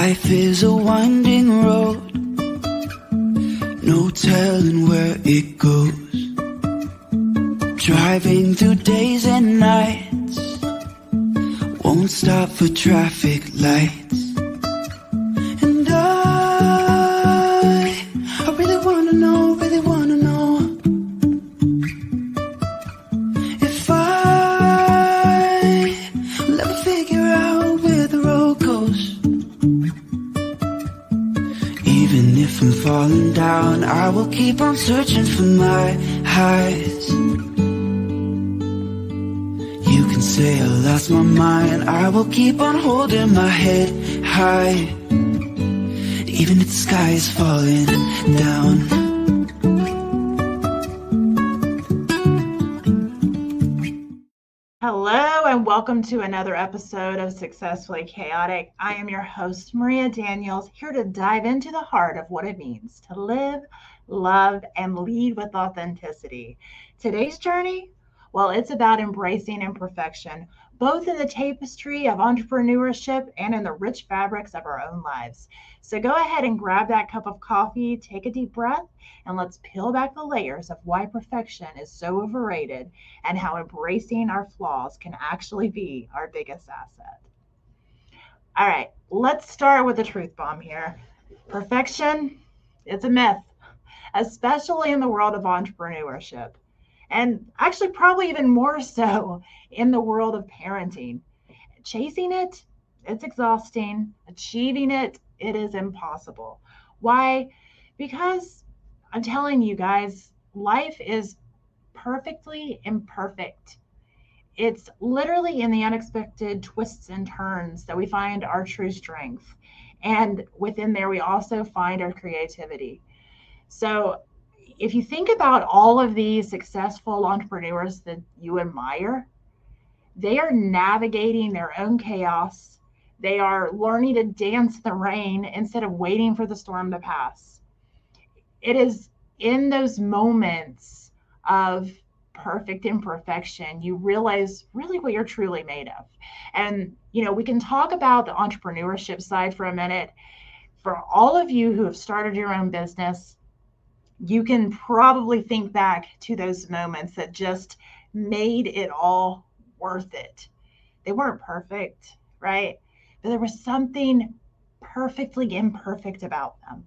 Life is a winding road, no telling where it goes. Driving through days and nights, won't stop for traffic lights. And I really wanna know if I'll ever figure out where the road goes. Even if I'm falling down, I will keep on searching for my highs. You can say I lost my mind, I will keep on holding my head high, even if the sky is falling down. Hello and welcome to another episode of Successfully Chaotic. I am your host, Maria Daniels, here to dive into the heart of what it means to live, love, and lead with authenticity. Today's journey, well, it's about embracing imperfection, both in the tapestry of entrepreneurship and in the rich fabrics of our own lives. So go ahead and grab that cup of coffee, take a deep breath, and let's peel back the layers of why perfection is so overrated and how embracing our flaws can actually be our biggest asset. All right, let's start with the truth bomb here. Perfection, it's a myth, especially in the world of entrepreneurship. And actually, probably even more so in the world of parenting. Chasing it, it's exhausting. Achieving it, it is impossible. Why? Because I'm telling you guys, life is perfectly imperfect. It's literally in the unexpected twists and turns that we find our true strength. And within there, we also find our creativity. So if you think about all of these successful entrepreneurs that you admire, they are navigating their own chaos. They are learning to dance in the rain instead of waiting for the storm to pass. It is in those moments of perfect imperfection, you realize really what you're truly made of. And, we can talk about the entrepreneurship side for a minute. For all of you who have started your own business, you can probably think back to those moments that just made it all worth it. They weren't perfect, right? But there was something perfectly imperfect about them.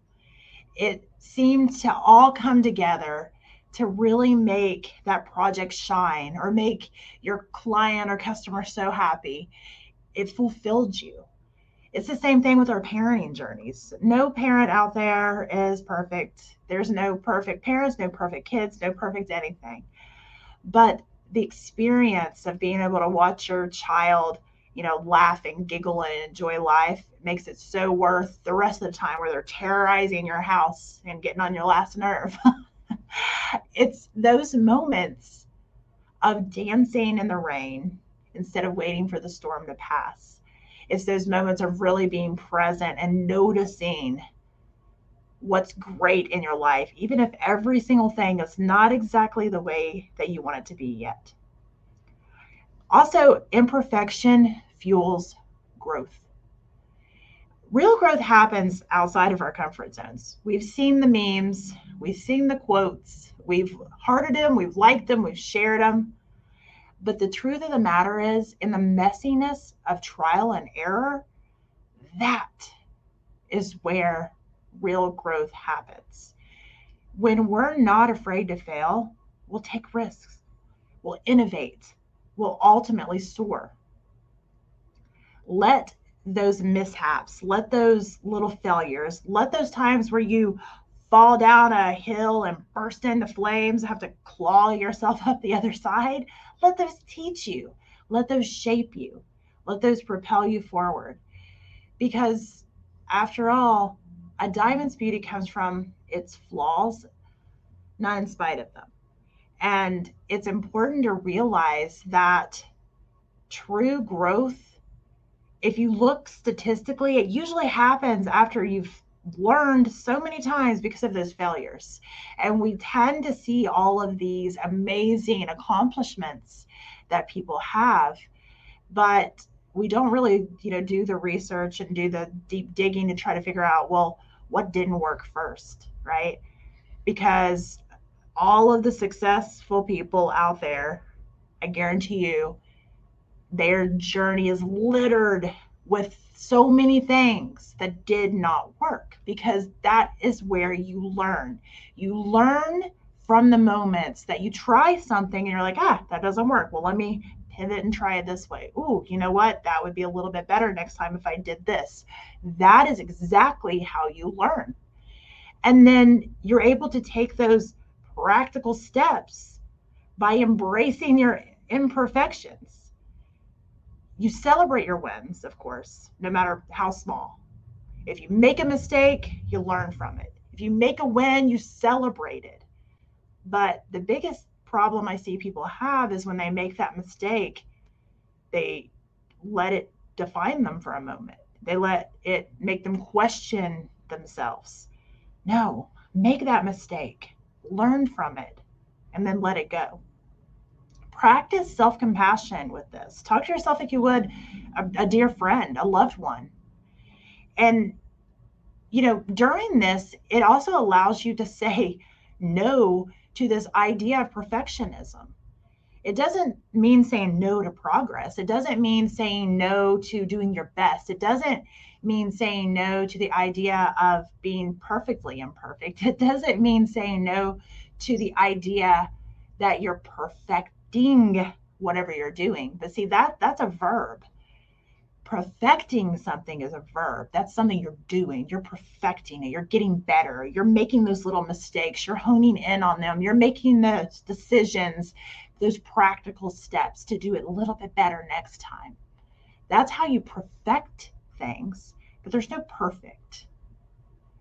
It seemed to all come together to really make that project shine or make your client or customer so happy. It fulfilled you. It's the same thing with our parenting journeys. No parent out there is perfect. There's no perfect parents, no perfect kids, no perfect anything. But the experience of being able to watch your child, laugh and giggle and enjoy life makes it so worth the rest of the time where they're terrorizing your house and getting on your last nerve. It's those moments of dancing in the rain instead of waiting for the storm to pass. It's those moments of really being present and noticing what's great in your life, even if every single thing is not exactly the way that you want it to be yet. Also, imperfection fuels growth. Real growth happens outside of our comfort zones. We've seen the memes, we've seen the quotes, we've hearted them, we've liked them, we've shared them. But the truth of the matter is, in the messiness of trial and error, that is where real growth happens. When we're not afraid to fail, we'll take risks, we'll innovate, we'll ultimately soar. Let those mishaps, let those little failures, let those times where you fall down a hill and burst into flames, have to claw yourself up the other side, let those teach you, let those shape you, let those propel you forward. Because after all, a diamond's beauty comes from its flaws, not in spite of them. And it's important to realize that true growth, if you look statistically, it usually happens after you've learned so many times because of those failures. And we tend to see all of these amazing accomplishments that people have, but we don't really, do the research and do the deep digging to try to figure out, well, what didn't work first, right? Because all of the successful people out there, I guarantee you, their journey is littered with so many things that did not work, because that is where you learn. You learn from the moments that you try something and you're like, that doesn't work. Well, let me pivot and try it this way. Ooh, you know what? That would be a little bit better next time if I did this. That is exactly how you learn. And then you're able to take those practical steps by embracing your imperfections. You celebrate your wins, of course, no matter how small. If you make a mistake, you learn from it. If you make a win, you celebrate it. But the biggest problem I see people have is when they make that mistake, they let it define them for a moment. They let it make them question themselves. No, make that mistake, learn from it, and then let it go. Practice self-compassion with this. Talk to yourself like you would a dear friend, a loved one. And, during this, it also allows you to say no to this idea of perfectionism. It doesn't mean saying no to progress. It doesn't mean saying no to doing your best. It doesn't mean saying no to the idea of being perfectly imperfect. It doesn't mean saying no to the idea that you're perfecting whatever you're doing. But see, that's a verb. Perfecting something is a verb. That's something you're doing. You're perfecting it. You're getting better. You're making those little mistakes. You're honing in on them. You're making those decisions, those practical steps to do it a little bit better next time. That's how you perfect things. But there's no perfect,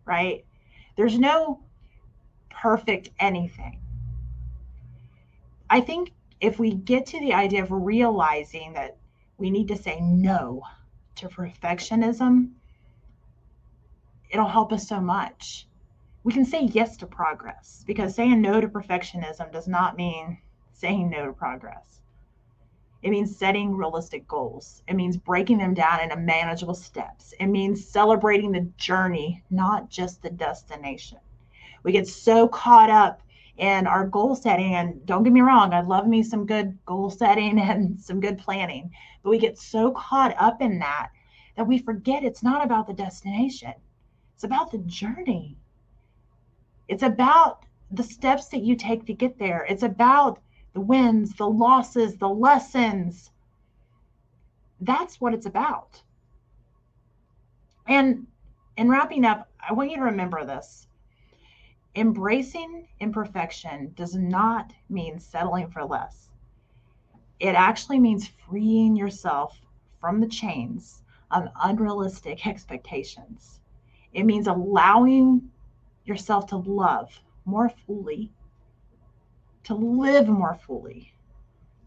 right? There's no perfect anything. I think if we get to the idea of realizing that we need to say no to perfectionism, it'll help us so much. We can say yes to progress, because saying no to perfectionism does not mean saying no to progress. It means setting realistic goals. It means breaking them down into manageable steps. It means celebrating the journey, not just the destination. We get so caught up in our goal setting, and don't get me wrong, I love me some good goal setting and some good planning, but we get so caught up in that we forget it's not about the destination. It's about the journey. It's about the steps that you take to get there. It's about the wins, the losses, the lessons. That's what it's about. And in wrapping up, I want you to remember this. Embracing imperfection does not mean settling for less. It actually means freeing yourself from the chains of unrealistic expectations. It means allowing yourself to love more fully, to live more fully,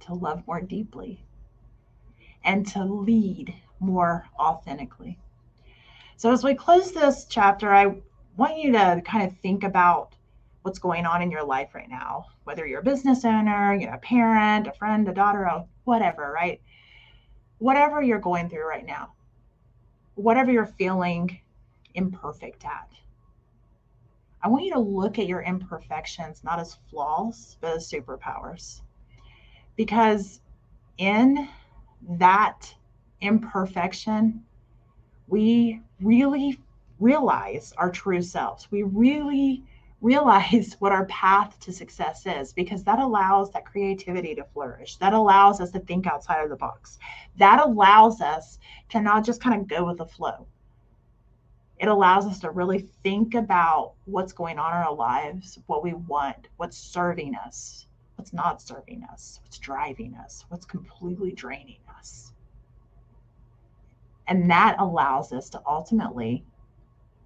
to love more deeply, and to lead more authentically. So as we close this chapter, I want you to kind of think about what's going on in your life right now, whether you're a business owner, a parent, a friend, a daughter, whatever, right? Whatever you're going through right now, whatever you're feeling imperfect at, I want you to look at your imperfections not as flaws, but as superpowers. Because in that imperfection, we really realize our true selves. We really realize what our path to success is, because that allows that creativity to flourish. That allows us to think outside of the box. That allows us to not just kind of go with the flow. It allows us to really think about what's going on in our lives, what we want, what's serving us, what's not serving us, what's driving us, what's completely draining us. And that allows us to ultimately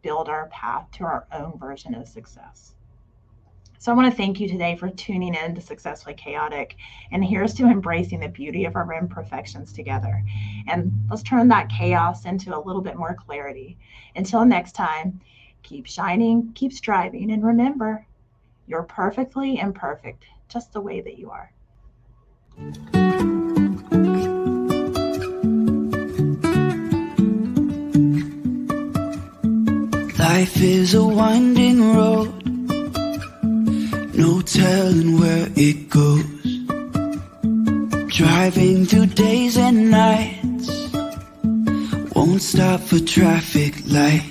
build our path to our own version of success. So I want to thank you today for tuning in to Successfully Chaotic. And here's to embracing the beauty of our imperfections together. And let's turn that chaos into a little bit more clarity. Until next time, keep shining, keep striving, and remember, you're perfectly imperfect, just the way that you are. Life is a winding road, no telling where it goes. Driving through days and nights, won't stop for traffic lights.